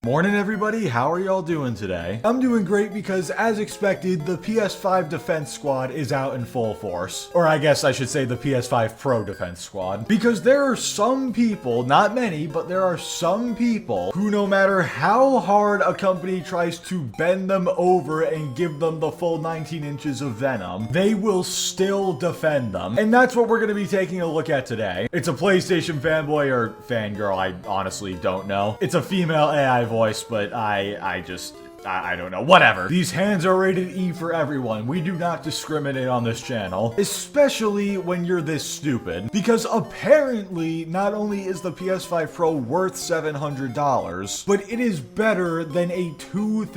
Morning everybody, how are y'all doing today? I'm doing great because, as expected, the PS5 Defense Squad is out in full force. Or I guess I should say the PS5 Pro Defense Squad. Because there are some people, not many, but there are some people who, no matter how hard a company tries to bend them over and give them the full 19 inches of venom, they will still defend them. And that's what we're going to be taking a look at today. It's a PlayStation fanboy or fangirl, I honestly don't know. It's a female AI voice, but I don't know. Whatever. These hands are rated E for everyone. We do not discriminate on this channel, especially when you're this stupid. Because apparently, not only is the PS5 Pro worth $700, but it is better than a $2,000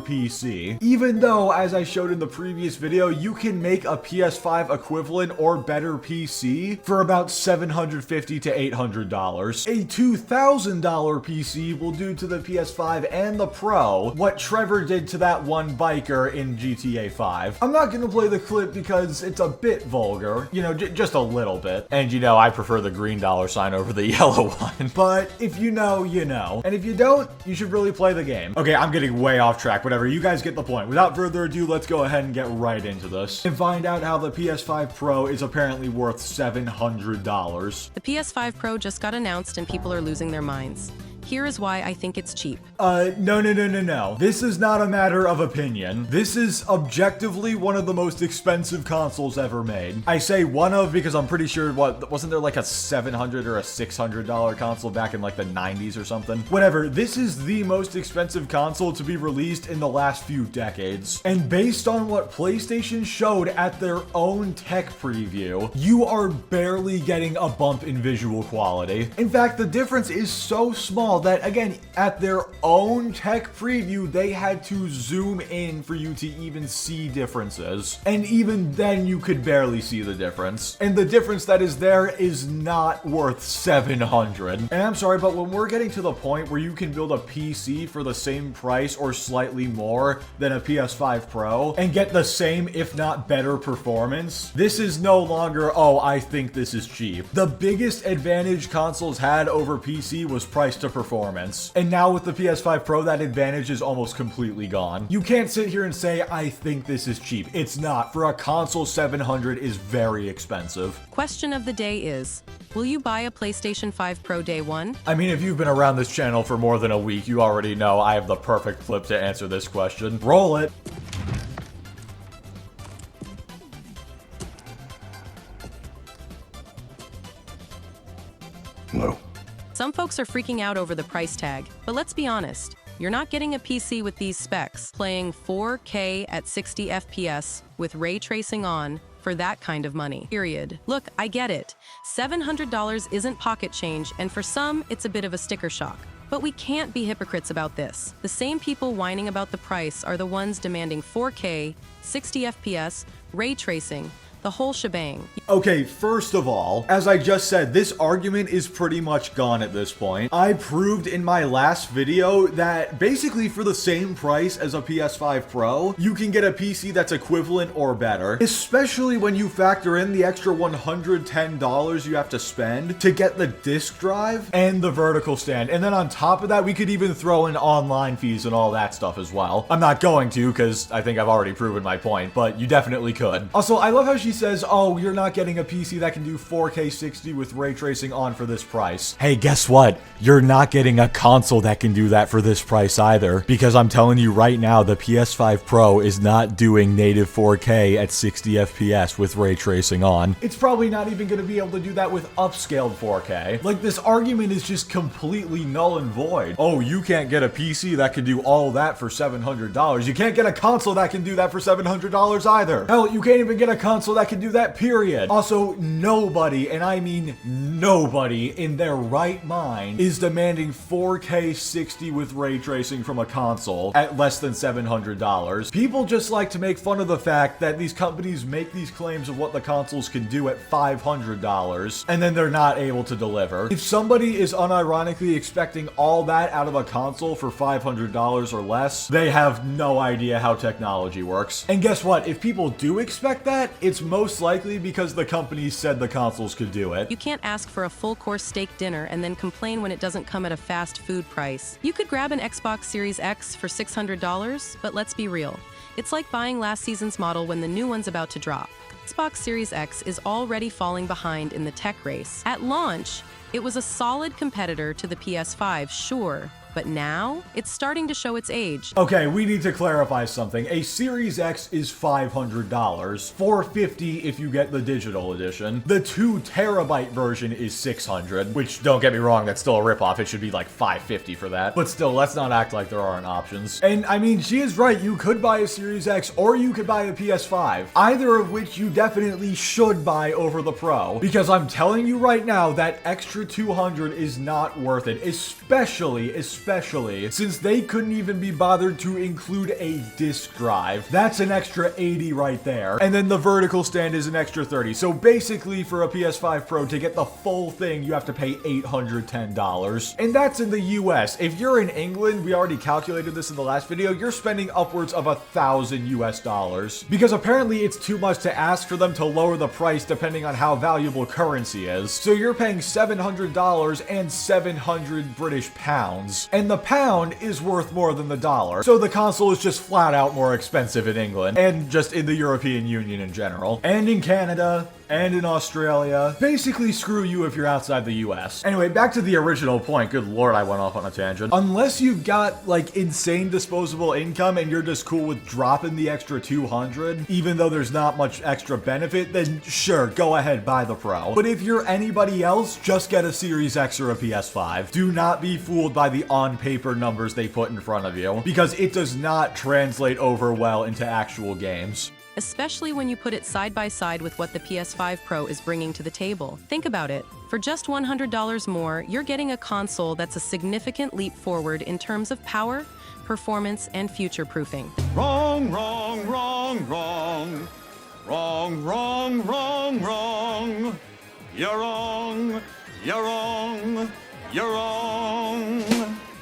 PC. Even though, as I showed in the previous video, you can make a PS5 equivalent or better PC for about $750 to $800. A $2,000 PC will do to the PS5 and the Pro what Trevor did to that one biker in GTA 5. I'm not gonna play the clip because it's a bit vulgar, you know, just a little bit. And you know, I prefer the green $sign over the yellow one. But if you know, you know. And if you don't, you should really play the game. Okay, I'm getting way off track, whatever, you guys get the point. Without further ado, let's go ahead and get right into this and find out how the PS5 Pro is apparently worth $700. The PS5 Pro just got announced and people are losing their minds. Here is why I think it's cheap. No. This is not a matter of opinion. This is objectively one of the most expensive consoles ever made. I say one of because I'm pretty sure, wasn't there like a $700 or a $600 console back in like the 90s or something? Whatever, this is the most expensive console to be released in the last few decades. And based on what PlayStation showed at their own tech preview, you are barely getting a bump in visual quality. In fact, the difference is so small that, again, at their own tech preview, they had to zoom in for you to even see differences. And even then, you could barely see the difference. And the difference that is there is not worth $700. And I'm sorry, but when we're getting to the point where you can build a PC for the same price or slightly more than a PS5 Pro and get the same, if not better performance, this is no longer, oh, I think this is cheap. The biggest advantage consoles had over PC was price to performance. And now with the PS5 Pro, that advantage is almost completely gone. You can't sit here and say, I think this is cheap. It's not. For a console, $700 is very expensive. Question of the day is, will you buy a PlayStation 5 Pro day one? I mean, if you've been around this channel for more than a week, you already know I have the perfect clip to answer this question. Roll it. No. Some folks are freaking out over the price tag, but let's be honest, you're not getting a PC with these specs, playing 4K at 60 FPS with ray tracing on for that kind of money, period. Look, I get it. $700 isn't pocket change, and for some, it's a bit of a sticker shock. But we can't be hypocrites about this. The same people whining about the price are the ones demanding 4K, 60 FPS, ray tracing, the whole shebang. Okay, first of all, as I just said, this argument is pretty much gone at this point. I proved in my last video that basically for the same price as a PS5 Pro, you can get a PC that's equivalent or better, especially when you factor in the extra $110 you have to spend to get the disk drive and the vertical stand. And then on top of that, we could even throw in online fees and all that stuff as well. I'm not going to because I think I've already proven my point, but you definitely could. Also, I love how she says, oh, you're not getting a PC that can do 4K 60 with ray tracing on for this price. Hey, guess what? You're not getting a console that can do that for this price either. Because I'm telling you right now, the PS5 Pro is not doing native 4K at 60 FPS with ray tracing on. It's probably not even going to be able to do that with upscaled 4K. Like, this argument is just completely null and void. Oh, you can't get a PC that can do all that for $700. You can't get a console that can do that for $700 either. Hell, you can't even get a console that can do that, period. Also, nobody, and I mean nobody, in their right mind is demanding 4K 60 with ray tracing from a console at less than $700. People just like to make fun of the fact that these companies make these claims of what the consoles can do at $500, and then they're not able to deliver. If somebody is unironically expecting all that out of a console for $500 or less, they have no idea how technology works. And guess what? If people do expect that, it's most likely because the company said the consoles could do it. You can't ask for a full-course steak dinner and then complain when it doesn't come at a fast food price. You could grab an Xbox Series X for $600, but let's be real. It's like buying last season's model when the new one's about to drop. Xbox Series X is already falling behind in the tech race. At launch, it was a solid competitor to the PS5, sure, but now it's starting to show its age. Okay, we need to clarify something. A Series X is $500, $450 if you get the digital edition. The 2 terabyte version is $600, which, don't get me wrong, that's still a ripoff. It should be like $550 for that. But still, let's not act like there aren't options. And I mean, she is right. You could buy a Series X or you could buy a PS5. Either of which you definitely should buy over the Pro. Because I'm telling you right now, that extra $200 is not worth it. Especially since they couldn't even be bothered to include a disk drive. That's an extra $80 right there. And then the vertical stand is an extra $30. So basically for a PS5 Pro to get the full thing, you have to pay $810. And that's in the US. If you're in England, we already calculated this in the last video, you're spending upwards of $1,000 US. Because apparently it's too much to ask for them to lower the price depending on how valuable currency is. So you're paying $700 and 700 British pounds. And the pound is worth more than the dollar. So the console is just flat out more expensive in England, and just in the European Union in general, and in Canada, and in Australia. Basically, screw you if you're outside the US. Anyway, back to the original point. Good lord, I went off on a tangent. Unless you've got, like, insane disposable income and you're just cool with dropping the extra $200, even though there's not much extra benefit, then sure, go ahead, buy the Pro. But if you're anybody else, just get a Series X or a PS5. Do not be fooled by the on-paper numbers they put in front of you, because it does not translate over well into actual games. Especially when you put it side by side with what the PS5 Pro is bringing to the table. Think about it. For just $100 more, you're getting a console that's a significant leap forward in terms of power, performance, and future-proofing. Wrong, wrong, wrong, wrong. Wrong, wrong, wrong, wrong. You're wrong, you're wrong, you're wrong.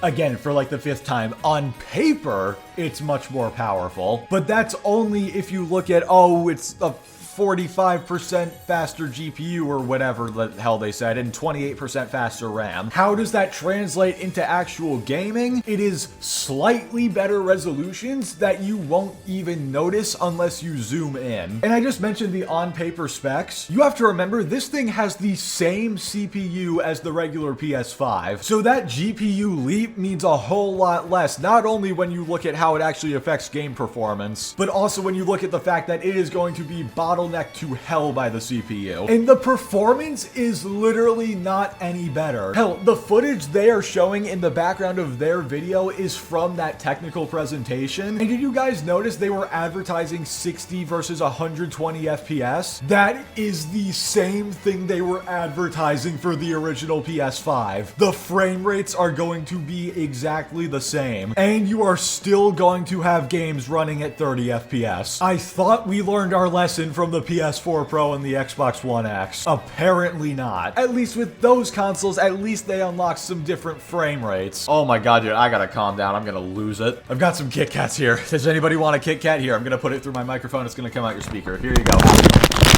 Again, for like the 5th time, on paper, it's much more powerful. But that's only if you look at, oh, it's a 45% faster GPU or whatever the hell they said, and 28% faster RAM. How does that translate into actual gaming? It is slightly better resolutions that you won't even notice unless you zoom in. And I just mentioned the on-paper specs. You have to remember, this thing has the same CPU as the regular PS5. So that GPU leap means a whole lot less, not only when you look at how it actually affects game performance, but also when you look at the fact that it is going to be bottlenecked to hell by the CPU. And the performance is literally not any better. Hell, the footage they are showing in the background of their video is from that technical presentation. And did you guys notice they were advertising 60 versus 120 FPS? That is the same thing they were advertising for the original PS5. The frame rates are going to be exactly the same, and you are still going to have games running at 30 FPS. I thought we learned our lesson from the PS4 Pro and the Xbox One X. Apparently not. At least with those consoles, at least they unlock some different frame rates. Oh my god, dude, I gotta calm down. I'm gonna lose it. I've got some Kit Kats here. Does anybody want a Kit Kat? Here, I'm gonna put it through my microphone. It's gonna come out your speaker. Here you go.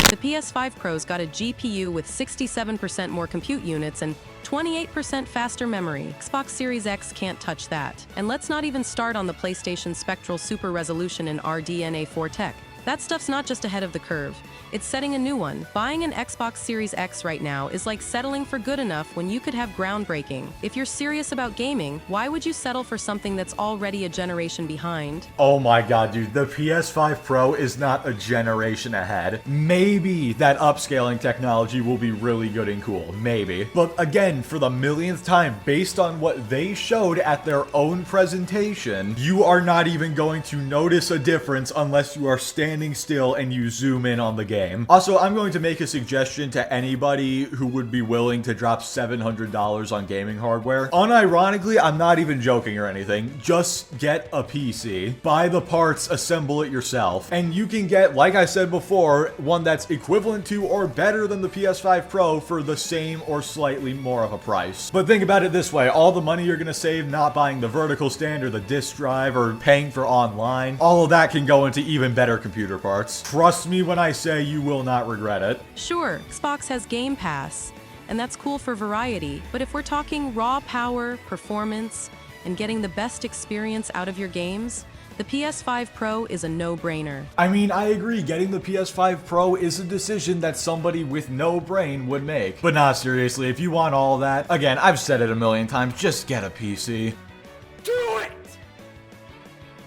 The PS5 Pro's got a GPU with 67% more compute units and 28% faster memory. Xbox Series X can't touch that. And let's not even start on the PlayStation Spectral Super Resolution and RDNA4 tech. That stuff's not just ahead of the curve, it's setting a new one. Buying an Xbox Series X right now is like settling for good enough when you could have groundbreaking. If you're serious about gaming, why would you settle for something that's already a generation behind? Oh my god, dude, the PS5 Pro is not a generation ahead. Maybe that upscaling technology will be really good and cool, maybe. But again, for the millionth time, based on what they showed at their own presentation, you are not even going to notice a difference unless you are standing still and you zoom in on the game. Also, I'm going to make a suggestion to anybody who would be willing to drop $700 on gaming hardware. Unironically, I'm not even joking or anything. Just get a PC. Buy the parts, assemble it yourself. And you can get, like I said before, one that's equivalent to or better than the PS5 Pro for the same or slightly more of a price. But think about it this way. All the money you're going to save not buying the vertical stand or the disk drive or paying for online, all of that can go into even better computer computer parts. Trust me when I say you will not regret it. Sure, Xbox has Game Pass, and that's cool for variety, but if we're talking raw power, performance, and getting the best experience out of your games, the PS5 Pro is a no-brainer. I mean, I agree, getting the PS5 Pro is a decision that somebody with no brain would make. But nah, seriously, if you want all that, again, I've said it a million times, just get a PC. Do it!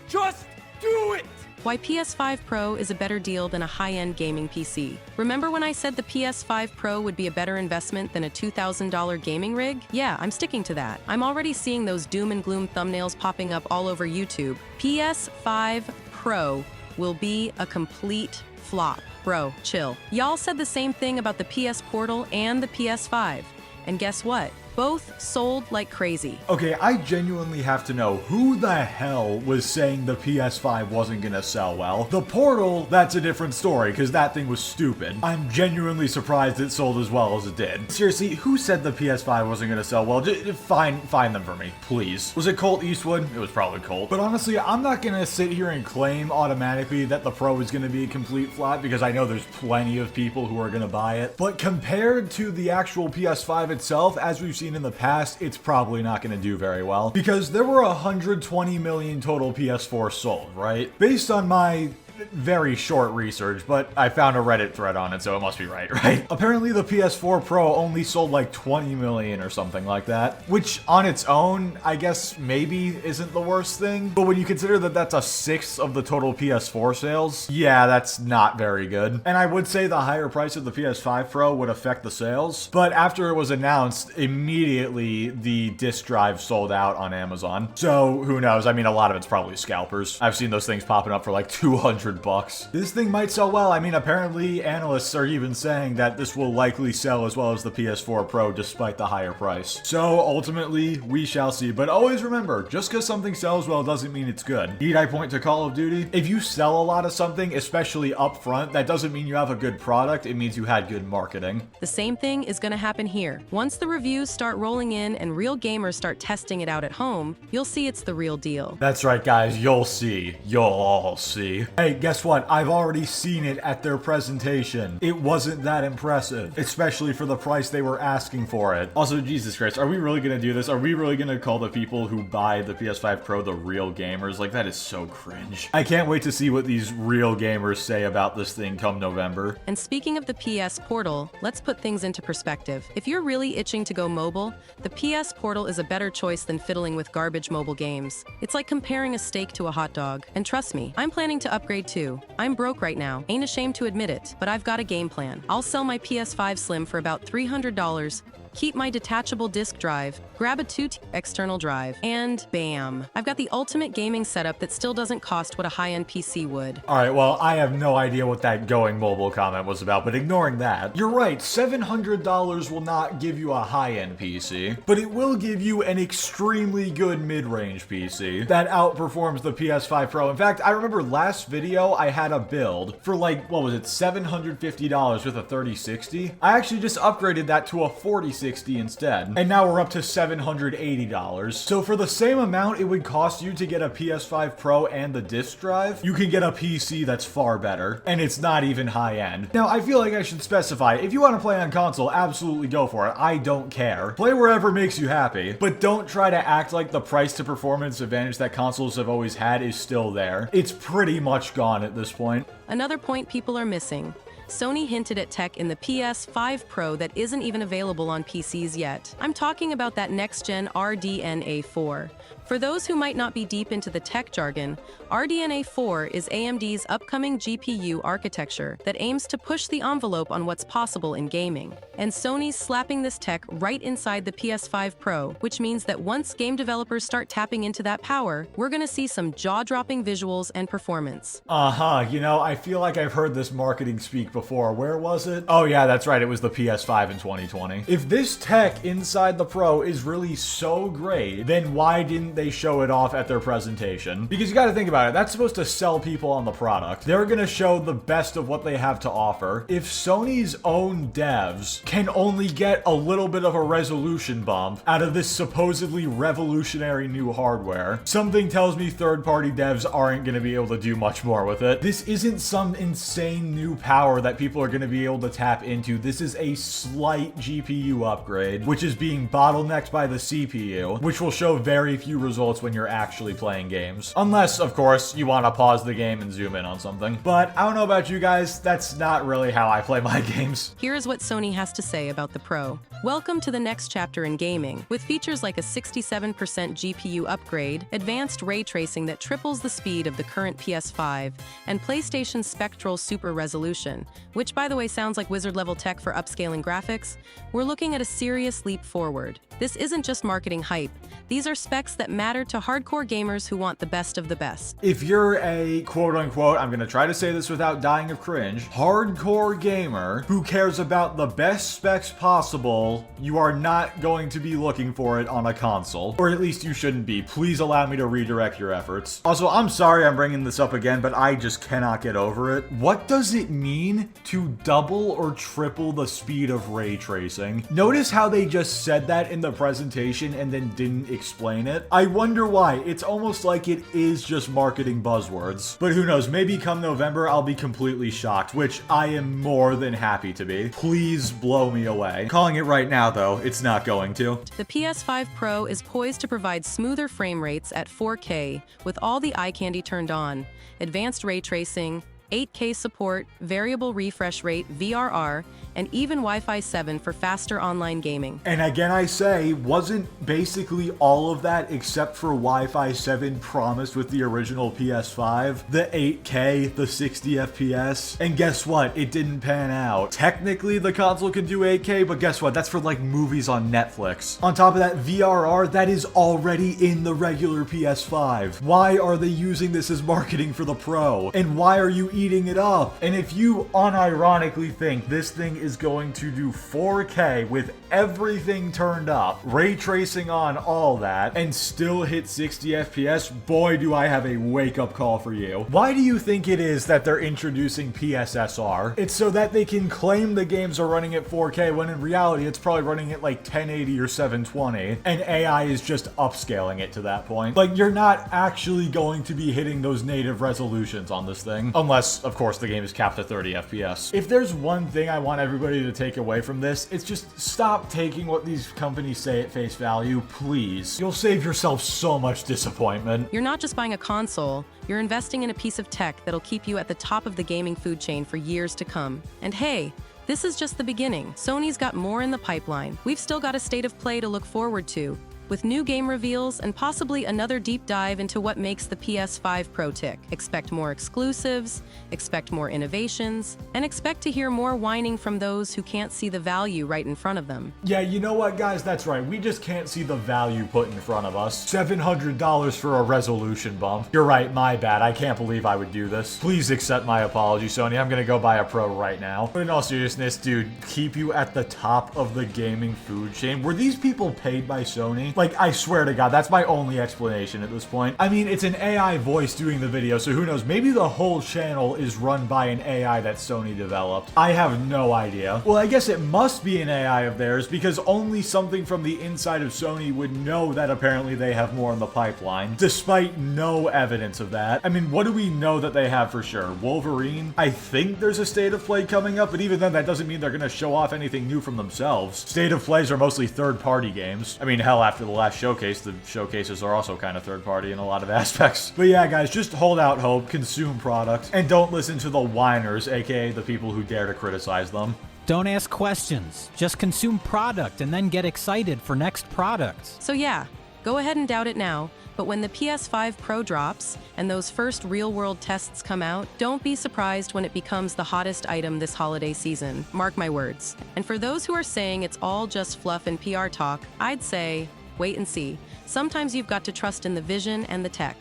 Just do it! Why PS5 Pro is a better deal than a high-end gaming PC. Remember when I said the PS5 Pro would be a better investment than a $2,000 gaming rig? Yeah, I'm sticking to that. I'm already seeing those doom and gloom thumbnails popping up all over YouTube. PS5 Pro will be a complete flop. Bro, chill. Y'all said the same thing about the PS Portal and the PS5. And guess what? Both sold like crazy. Okay, I genuinely have to know who the hell was saying the PS5 wasn't gonna sell well. The Portal, that's a different story, because that thing was stupid. I'm genuinely surprised it sold as well as it did. Seriously, who said the PS5 wasn't gonna sell well? Just find them for me, please. Was it Colt Eastwood? It was probably Colt. But honestly, I'm not gonna sit here and claim automatically that the Pro is gonna be a complete flop, because I know there's plenty of people who are gonna buy it. But compared to the actual PS5 itself, as we've seen in the past, it's probably not going to do very well, because there were 120 million total PS4 sold, right? Based on my very short research, but I found a Reddit thread on it, so it must be right? Apparently the PS4 Pro only sold like 20 million or something like that, which on its own, I guess maybe isn't the worst thing, but when you consider that that's a sixth of the total PS4 sales, yeah, that's not very good. And I would say the higher price of the PS5 Pro would affect the sales, but after it was announced, immediately the disc drive sold out on Amazon. So who knows? I mean, a lot of it's probably scalpers. I've seen those things popping up for like 200 bucks. This thing might sell well. I mean, apparently analysts are even saying that this will likely sell as well as the PS4 Pro despite the higher price. So ultimately, we shall see. But always remember, just because something sells well doesn't mean it's good. Need I point to Call of Duty? If you sell a lot of something, especially up front, that doesn't mean you have a good product. It means you had good marketing. The same thing is going to happen here. Once the reviews start rolling in and real gamers start testing it out at home, you'll see it's the real deal. That's right, guys. You'll see. You'll all see. Hey, guess what? I've already seen it at their presentation. It wasn't that impressive, especially for the price they were asking for it. Also, Jesus Christ, are we really gonna do this? Are we really gonna call the people who buy the PS5 Pro the real gamers? Like, that is so cringe. I can't wait to see what these real gamers say about this thing come November. And speaking of the PS Portal, let's put things into perspective. If you're really itching to go mobile, the PS Portal is a better choice than fiddling with garbage mobile games. It's like comparing a steak to a hot dog. And trust me, I'm planning to upgrade too. I'm broke right now, ain't ashamed to admit it, but I've got a game plan. I'll sell my PS5 Slim for about $300, keep my detachable disk drive, grab a 2TB external drive, and bam! I've got the ultimate gaming setup that still doesn't cost what a high-end PC would. Alright, well, I have no idea what that going mobile comment was about, but ignoring that, you're right, $700 will not give you a high-end PC, but it will give you an extremely good mid-range PC that outperforms the PS5 Pro. In fact, I remember last video I had a build for like, what was it, $750 with a 3060? I actually just upgraded that to a 4060 instead, and now we're up to $780. So for the same amount it would cost you to get a PS5 Pro and the disc drive, you can get a PC that's far better, and it's not even high-end. Now, I feel like I should specify, if you want to play on console, absolutely go for it. I don't care. Play wherever makes you happy, but don't try to act like the price to performance advantage that consoles have always had is still there. It's pretty much gone at this point. Another point people are missing. Sony hinted at tech in the PS5 Pro that isn't even available on PCs yet. I'm talking about that next-gen RDNA 4. For those who might not be deep into the tech jargon, RDNA 4 is AMD's upcoming GPU architecture that aims to push the envelope on what's possible in gaming. And Sony's slapping this tech right inside the PS5 Pro, which means that once game developers start tapping into that power, we're gonna see some jaw-dropping visuals and performance. You know, I feel like I've heard this marketing speak before. Where was it? Oh yeah, that's right, it was the PS5 in 2020. If this tech inside the Pro is really so great, then why didn't they they show it off at their presentation. Because you gotta think about it, that's supposed to sell people on the product. They're gonna show the best of what they have to offer. If Sony's own devs can only get a little bit of a resolution bump out of this supposedly revolutionary new hardware, something tells me third-party devs aren't gonna be able to do much more with it. This isn't some insane new power that people are gonna be able to tap into. This is a slight GPU upgrade, which is being bottlenecked by the CPU, which will show very few results when you're actually playing games. Unless, of course, you want to pause the game and zoom in on something. But I don't know about you guys, that's not really how I play my games. Here's what Sony has to say about the Pro. Welcome to the next chapter in gaming, with features like a 67% GPU upgrade, advanced ray tracing that triples the speed of the current PS5, and PlayStation's spectral super resolution, which by the way sounds like wizard-level tech for upscaling graphics. We're looking at a serious leap forward. This isn't just marketing hype. These are specs that matter to hardcore gamers who want the best of the best. If you're a quote-unquote, I'm gonna try to say this without dying of cringe, hardcore gamer who cares about the best specs possible, you are not going to be looking for it on a console. Or at least you shouldn't be. Please allow me to redirect your efforts. Also, I'm sorry I'm bringing this up again, but I just cannot get over it. What does it mean to double or triple the speed of ray tracing? Notice how they just said that in the presentation and then didn't explain it. I wonder why. It's almost like it is just marketing buzzwords. But who knows, maybe come November I'll be completely shocked, which I am more than happy to be. Please blow me away. Calling it right now though, it's not going to. The PS5 Pro is poised to provide smoother frame rates at 4K with all the eye candy turned on, advanced ray tracing, 8K support, variable refresh rate, VRR, and even Wi-Fi 7 for faster online gaming. And again I say, wasn't basically all of that except for Wi-Fi 7 promised with the original PS5? The 8K, the 60 FPS, and guess what? It didn't pan out. Technically the console can do 8K, but guess what? That's for like movies on Netflix. On top of that, VRR, that is already in the regular PS5. Why are they using this as marketing for the Pro? And why are you eating it up? And if you unironically think this thing is going to do 4K with everything turned up, ray tracing on, all that, and still hit 60 FPS, boy do I have a wake-up call for you. Why do you think it is that they're introducing PSSR? It's so that they can claim the games are running at 4K when in reality it's probably running at like 1080 or 720, and AI is just upscaling it to that point. Like, you're not actually going to be hitting those native resolutions on this thing, unless, of course, the game is capped at 30 FPS. If there's one thing I want everybody to take away from this, it's just stop taking what these companies say at face value, please. You'll save yourself so much disappointment. You're not just buying a console, you're investing in a piece of tech that'll keep you at the top of the gaming food chain for years to come. And hey, this is just the beginning. Sony's got more in the pipeline. We've still got a state of play to look forward to, with new game reveals and possibly another deep dive into what makes the PS5 Pro tick. Expect more exclusives, expect more innovations, and expect to hear more whining from those who can't see the value right in front of them. Yeah, you know what, guys? That's right. We just can't see the value put in front of us. $700 for a resolution bump. You're right, my bad. I can't believe I would do this. Please accept my apology, Sony. I'm gonna go buy a Pro right now. But in all seriousness, dude, keep you at the top of the gaming food chain. Were these people paid by Sony? Like, I swear to God, that's my only explanation at this point. I mean, it's an AI voice doing the video, so who knows? Maybe the whole channel is run by an AI that Sony developed. I have no idea. Well, I guess it must be an AI of theirs, because only something from the inside of Sony would know that apparently they have more in the pipeline, despite no evidence of that. I mean, what do we know that they have for sure? Wolverine? I think there's a state of play coming up, but even then, that doesn't mean they're gonna show off anything new from themselves. State of plays are mostly third-party games. I mean, hell, after the last showcase, the showcases are also kind of third-party in a lot of aspects. But yeah, guys, just hold out hope, consume product, and don't listen to the whiners, aka the people who dare to criticize them. Don't ask questions. Just consume product and then get excited for next products. So yeah, go ahead and doubt it now, but when the PS5 Pro drops and those first real-world tests come out, don't be surprised when it becomes the hottest item this holiday season. Mark my words. And for those who are saying it's all just fluff and PR talk, I'd say, wait and see. Sometimes you've got to trust in the vision and the tech.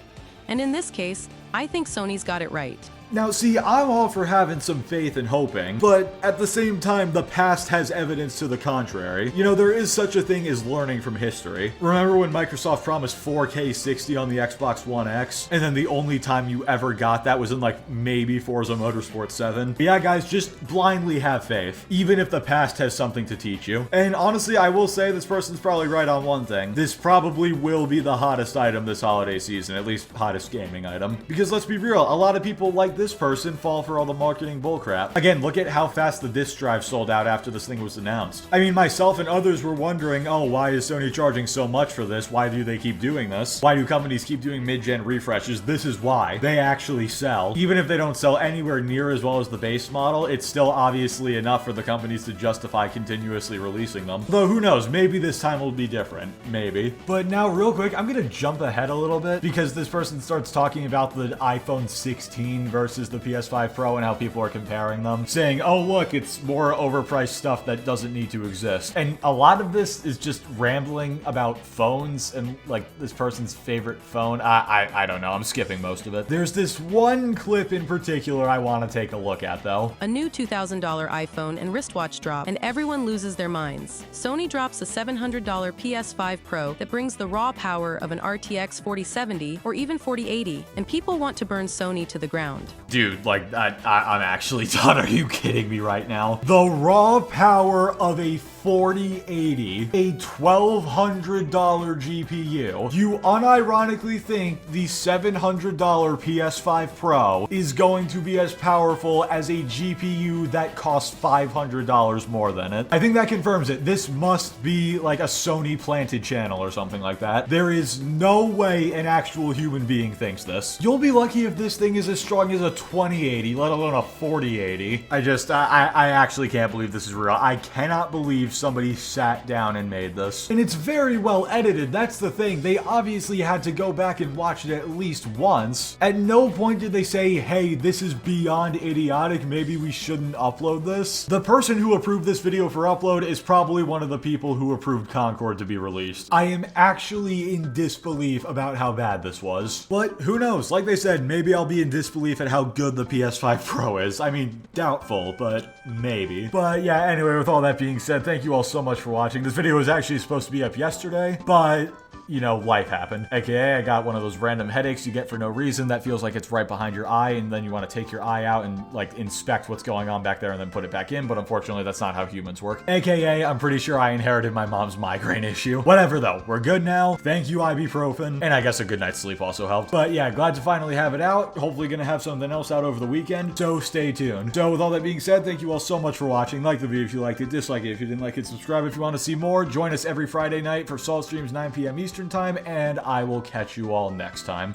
And in this case, I think Sony's got it right. Now see, I'm all for having some faith and hoping, but at the same time, the past has evidence to the contrary. You know, there is such a thing as learning from history. Remember when Microsoft promised 4K 60 on the Xbox One X, and then the only time you ever got that was in like maybe Forza Motorsport 7? But yeah, guys, just blindly have faith, even if the past has something to teach you. And honestly, I will say this person's probably right on one thing. This probably will be the hottest item this holiday season, at least hottest gaming item. Because let's be real, a lot of people like this person fall for all the marketing bullcrap. Again, look at how fast the disk drive sold out after this thing was announced. I mean, myself and others were wondering, oh, why is Sony charging so much for this? Why do they keep doing this? Why do companies keep doing mid-gen refreshes? This is why. They actually sell. Even if they don't sell anywhere near as well as the base model, it's still obviously enough for the companies to justify continuously releasing them. Though who knows, maybe this time will be different. Maybe. But now real quick, I'm gonna jump ahead a little bit because this person starts talking about the iPhone 16 versus the PS5 Pro and how people are comparing them, saying, oh look, it's more overpriced stuff that doesn't need to exist. And a lot of this is just rambling about phones and like this person's favorite phone. I don't know, I'm skipping most of it. There's this one clip in particular I want to take a look at though. A new $2,000 iPhone and wristwatch drop, and everyone loses their minds. Sony drops a $700 PS5 Pro that brings the raw power of an RTX 4070 or even 4080, and people want to burn Sony to the ground. Dude, like, I'm actually done. Are you kidding me right now? The raw power of a 4080, a $1,200 GPU. You unironically think the $700 PS5 Pro is going to be as powerful as a GPU that costs $500 more than it. I think that confirms it. This must be like a Sony planted channel or something like that. There is no way an actual human being thinks this. You'll be lucky if this thing is as strong as a 2080, let alone a 4080. I actually can't believe this is real. I cannot believe somebody sat down and made this. And it's very well edited. That's the thing. They obviously had to go back and watch it at least once. At no point did they say, hey, this is beyond idiotic. Maybe we shouldn't upload this. The person who approved this video for upload is probably one of the people who approved Concord to be released. I am actually in disbelief about how bad this was. But who knows? Like they said, maybe I'll be in disbelief at how good the PS5 Pro is. I mean, doubtful, but maybe. But yeah, anyway, with all that being said, thank you all so much for watching. This video was actually supposed to be up yesterday, but you know, life happened. AKA, I got one of those random headaches you get for no reason that feels like it's right behind your eye, and then you want to take your eye out and like inspect what's going on back there and then put it back in, but unfortunately that's not how humans work. AKA, I'm pretty sure I inherited my mom's migraine issue. Whatever though, we're good now. Thank you, ibuprofen. And I guess a good night's sleep also helped. But yeah, glad to finally have it out. Hopefully gonna have something else out over the weekend, so stay tuned. So with all that being said, thank you all so much for watching. Like the video if you liked it, dislike it if you didn't like it, subscribe if you want to see more. Join us every Friday night for Salt Streams 9 p.m. Eastern Time, and I will catch you all next time.